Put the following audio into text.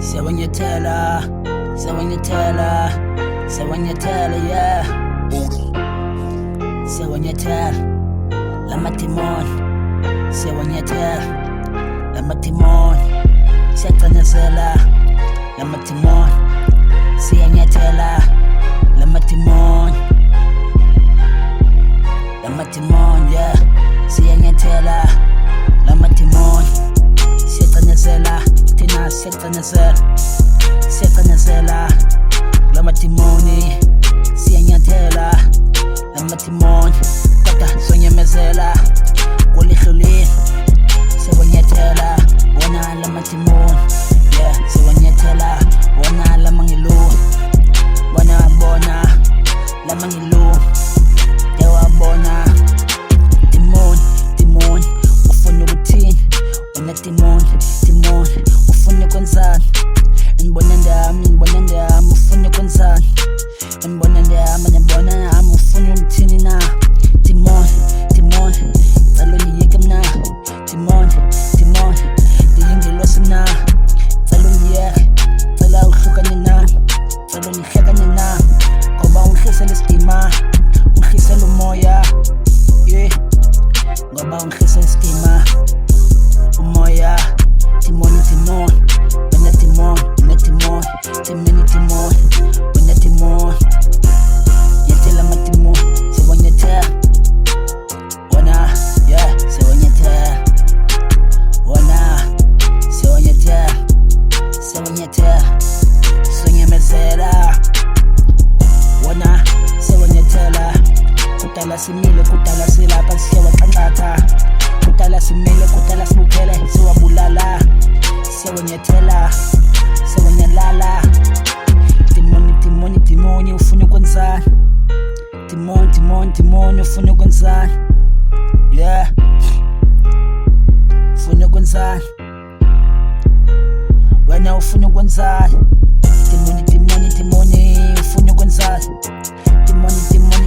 Sewanyatela, yeah. Sewanyatela, lamatimon. Sewanyatela, lamatimon. Siyatanazela, lamatimon. Siyanyatela, lamatimon. Lamatimon, yeah. Siyanyatela, lamatimon. Siyatanazela, tina siyatanazela. Siyatanazela, lamatimoni. Siyanyatela, lamatimon. Kata sonyamezela, kulihlulini. Sewanyatela, wona lamatimon. Yeah, sewanyatela, wona lamangilu. Wana bona, lamangilu. Dewa bona. Timon, ufuna ukuthini? Wena timon, ufuna kwenzani? Ngibona ndami, ufuna kwenzani? Ngibona ndami, ufuna ukuthini na? Timon, calo ngiyeke mna. Timon, ndiyingelosi na. Calo ngiyeke, cala uhlukane na. Calo nihlekane na. Ngoba ungihlisela isidima, ungihlisela umoya. Yeah, ngoba ungihlisela isidima, umoya. Timon, wena timon, wena timon. Yatela matimon, sewanyatela. Wana, yeah, sewanyatela. Wana, sewanyatela. Sonyamezela. Wana, sewanyatela. Kudala simile, kudala silapha siyawaxanxatha. Kudala simile, kudala sibuphele siwabulala. Sewanyatela, sewanyalala. Timoni, ufuna kwenzani? Timoni, ufuna kwenzani? Yeah, ufuna kwenzani? Wena ufuna kwenzani? Timoni, ufuna kwenzani? Timoni,